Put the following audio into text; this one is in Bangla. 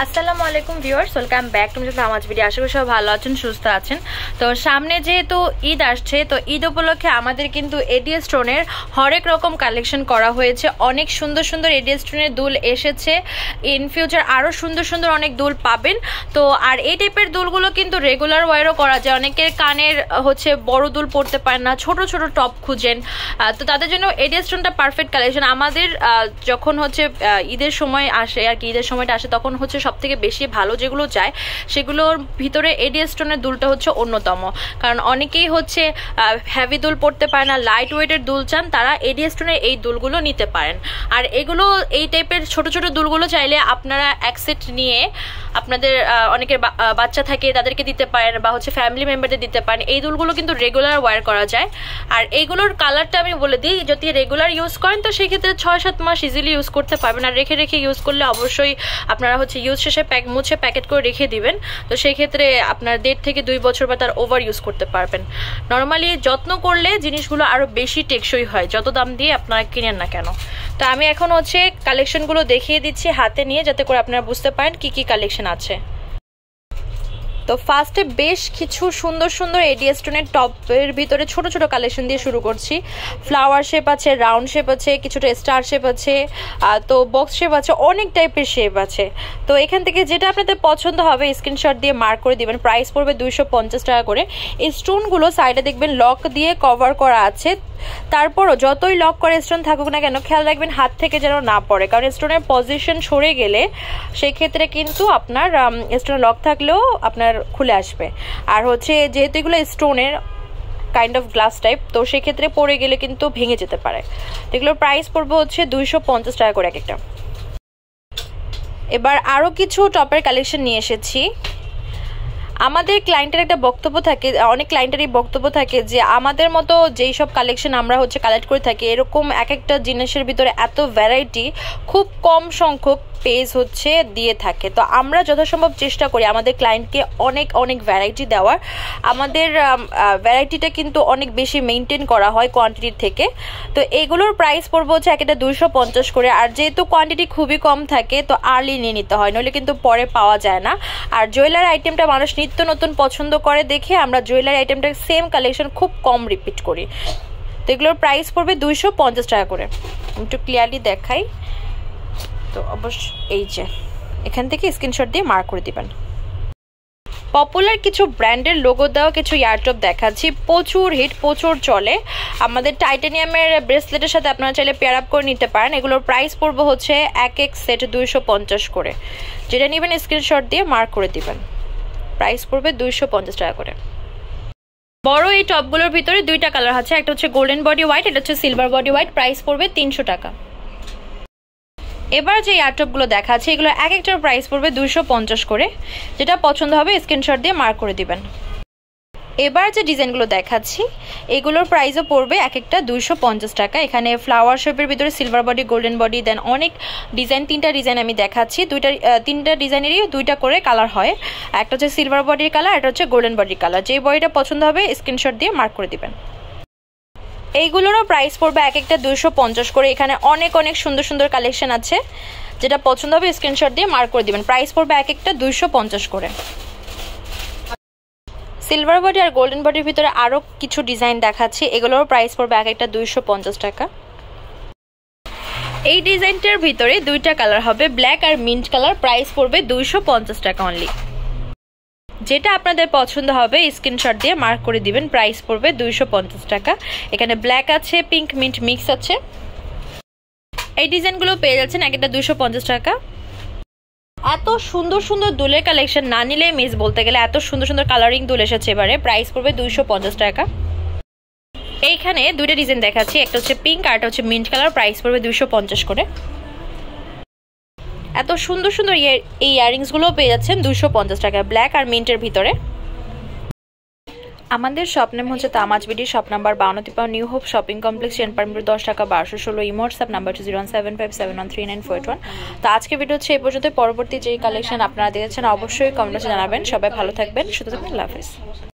আসসালামু আলাইকুম ভিউয়ার্স, ওয়েলকাম ব্যাক টু আমার ভিডিও। আশা করি সব ভালো আছেন, সুস্থ আছেন। তো সামনে যেহেতু ঈদ আসছে, তো ঈদ উপলক্ষে আমাদের কিন্তু এডিএস স্টোনের হরেক রকম কালেকশন করা হয়েছে। অনেক সুন্দর সুন্দর এডিএস স্টোনের দুল এসেছে। ইন ফিউচার আরও সুন্দর সুন্দর অনেক দুল পাবেন। তো আর এই টাইপের দুলগুলো কিন্তু রেগুলার ওয়ারও করা যায়। অনেকের কানের বড় দুল পড়তে পারেন না, ছোট ছোট টপ খুঁজেন, তো তাদের জন্য এডিএস স্টোনটা পারফেক্ট কালেকশন। আমাদের যখন ঈদের সময় আসে আর কি, ঈদের সময়টা আসে, তখন সব থেকে বেশি ভালো যেগুলো যায় সেগুলোর ভিতরে এডিএস স্টোনের দুলটা অন্যতম। কারণ অনেকেই হেভি দুল পড়তে পারে না, লাইট ওয়েটের দুল চান, তারা এডিএস স্টোনের এই দুলগুলো নিতে পারেন। আর এগুলো এই টাইপের ছোট ছোট দুলগুলো চাইলে আপনারা এক সেট নিয়ে আপনাদের অনেকের বাচ্চা থাকে তাদেরকে দিতে পারেন, বা ফ্যামিলি মেম্বারদের দিতে পারেন। এই দুলগুলো কিন্তু রেগুলার ওয়্যার করা যায়। আর এইগুলোর কালারটা আমি বলে দিই, যদি রেগুলার ইউজ করেন তো সেক্ষেত্রে 6-7 মাস ইজিলি ইউজ করতে পারবেন। আর রেখে রেখে ইউজ করলে অবশ্যই আপনারা ইউজ শেষে মুছে প্যাকেট করে রেখে দিবেন। তো সেই ক্ষেত্রে আপনার 1.5 থেকে 2 বছর বা তার ওভার ইউজ করতে পারবেন। নর্মালি যত্ন করলে জিনিসগুলো আরো বেশি টেকসই হয়, যত দাম দিয়ে আপনারা কিনেন না কেন। তো আমি এখন কালেকশনগুলো দেখিয়ে দিচ্ছি হাতে নিয়ে, যাতে করে আপনারা বুঝতে পারেন কি কি কালেকশন আছে। তো ফার্স্টে বেশ কিছু সুন্দর সুন্দর এডিএস স্টোনের টপের ভিতরে ছোট ছোট কালেকশন দিয়ে শুরু করছি। ফ্লাওয়ার শেপ আছে, রাউন্ড শেপ আছে, কিছুটা স্টার শেপ আছে, তো বক্স শেপ আছে, অনেক টাইপের শেপ আছে। তো এখান থেকে যেটা আপনাদের পছন্দ হবে স্ক্রিনশট দিয়ে মার্ক করে দিবেন। প্রাইস পড়বে 250 টাকা করে। এই স্টোনগুলো সাইডে দেখবেন লক দিয়ে কভার করা আছে। তারপরও যতই লক করে স্টোন থাকুক না কেন, খেয়াল রাখবেন হাত থেকে যেন না পড়ে, কারণ স্টোনের পজিশন সরে গেলে সেই ক্ষেত্রে কিন্তু আপনার স্টোনের লক থাকলেও আপনার খুলে আসবে। আর যেহেতু এগুলো স্টোনের কাইন্ড অফ গ্লাস টাইপ, তো সেক্ষেত্রে পড়ে গেলে কিন্তু ভেঙে যেতে পারে। এগুলোর প্রাইস পড়বে 250 টাকা করে এক একটা। এবার আরও কিছু টপের কালেকশন নিয়ে এসেছি। আমাদের ক্লায়েন্টের একটা বক্তব্য থাকে, অনেক ক্লায়েন্টেরই বক্তব্য থাকে যে আমাদের মতো যেই সব কালেকশন আমরা কালেক্ট করে থাকি, এরকম এক একটা জিনিসের ভিতরে এত ভ্যারাইটি খুব কম সংখ্যক পেজ দিয়ে থাকে। তো আমরা যথাসম্ভব চেষ্টা করি আমাদের ক্লায়েন্টকে অনেক অনেক ভ্যারাইটি দেওয়ার। আমাদের ভ্যারাইটিটা কিন্তু অনেক বেশি মেনটেন করা হয় কোয়ান্টিটির থেকে। তো এগুলোর প্রাইস পড়বে এক একটা 250 করে। আর যেহেতু কোয়ান্টিটি খুবই কম থাকে, তো আর্লি নিয়ে নিতে হয়, নইলে কিন্তু পরে পাওয়া যায় না। আর জুয়েলারি আইটেমটা মানুষ নিত্য নতুন পছন্দ করে দেখে আমরা জুয়েলারি আইটেমটা সেম কালেকশন খুব কম রিপিট করি। তো এগুলোর প্রাইস পড়বে 250 টাকা করে। একটু ক্লিয়ারলি দেখাই। তো অবশ্য এই যে এখান থেকে স্ক্রিনশট দিয়ে মার্ক করে দিবেন। পপুলার কিছু ব্র্যান্ডের লোগো দেওয়া কিছু ইয়ারটপ দেখাচ্ছি, প্রচুর হিট, প্রচুর চলে। আমাদের টাইটানিয়ামের ব্রেসলেটের সাথে আপনারা চাইলে পেয়ার আপ করে নিতে পারেন। এগুলোর প্রাইস পড়বে এক এক সেট 250 করে। যেটা নেবেন স্ক্রিনশট দিয়ে মার্ক করে দিবেন। প্রাইস পড়বে 250 টাকা করে। বড় এই টপগুলোর ভিতরে দুইটা কালার আছে, একটা গোল্ডেন বডি হোয়াইট, এটা সিলভার বডি হোয়াইট। প্রাইস পড়বে 300 টাকা। এবার যে ইয়ারটপগুলো দেখাচ্ছে এগুলো এক একটার প্রাইস পড়বে 250 করে। যেটা পছন্দ হবে স্ক্রিনশট দিয়ে মার্ক করে দিবেন। এবার যে ডিজাইনগুলো দেখাচ্ছি এগুলোর প্রাইসও পড়বে এক একটা 250 টাকা। এখানে ফ্লাওয়ার শেপের ভিতরে সিলভার বডি, গোল্ডেন বডি, দেন অনেক ডিজাইন, 3টা ডিজাইন আমি দেখাচ্ছি। 3টা ডিজাইনেরই 2টা করে কালার হয়। একটা সিলভার বডির কালার, একটা গোল্ডেন বডির কালার। যে বডিটা পছন্দ হবে স্ক্রিনশট দিয়ে মার্ক করে দিবেন। এইগুলোরও প্রাইস পড়বে এক একটা 250 করে। এখানে অনেক অনেক সুন্দর সুন্দর কালেকশন আছে, যেটা পছন্দ হবে স্ক্রিনশট দিয়ে মার্ক করে দিবেন। প্রাইস পড়বে এক একটা 250 করে। সিলভার বডি আর গোল্ডেন বডির ভিতরে আরও কিছু ডিজাইন দেখাচ্ছি, এগুলোর প্রাইস পড়বে এক একটা 250 টাকা। এই ডিজাইনটার ভিতরে 2টা কালার হবে, ব্ল্যাক আর মিন্ট কালার। প্রাইস পড়বে 250 টাকা অনলি। যেটা আপনাদের পছন্দ হবে স্ক্রিনশট দিয়ে মার্ক করে দিবেন। প্রাইস পড়বে 250 টাকা। এখানে ব্ল্যাক আছে, পিঙ্ক, মিন্ট মিক্স আছে। এই ডিজাইনগুলো পেয়ে যাচ্ছেন এক একটা 250 টাকা। এত সুন্দর সুন্দর দুলের কালেকশন না নিলে মিস বলতে গেলে। এত সুন্দর সুন্দর কালারিং দুল এসেছে এবারে। প্রাইস পড়বে 250 টাকা। এইখানে 2টা ডিজাইন দেখাচ্ছি, একটা পিঙ্ক আর একটা মিন্ট কালার। প্রাইস পড়বে 250 করে। এত সুন্দর সুন্দর এই ইয়াররিংসগুলো পেয়ে যাচ্ছেন 250 টাকা, ব্ল্যাক আর মিন্টের ভিতরে। আমাদের শপ নেম তামাজ BD, shop number 52 new hope shopping complex, চেনপারমির 10 টাকা 1216। WhatsApp number 0175713981। তো আজকে ভিডিও এই পর্যন্ত। পরবর্তী যেই কালেকশন আপনারা দেখেছেন অবশ্যই কমেন্টে জানাবেন। সবাই ভালো থাকবেন, সুস্থ থাকবেন। আল্লাহ হাফেজ।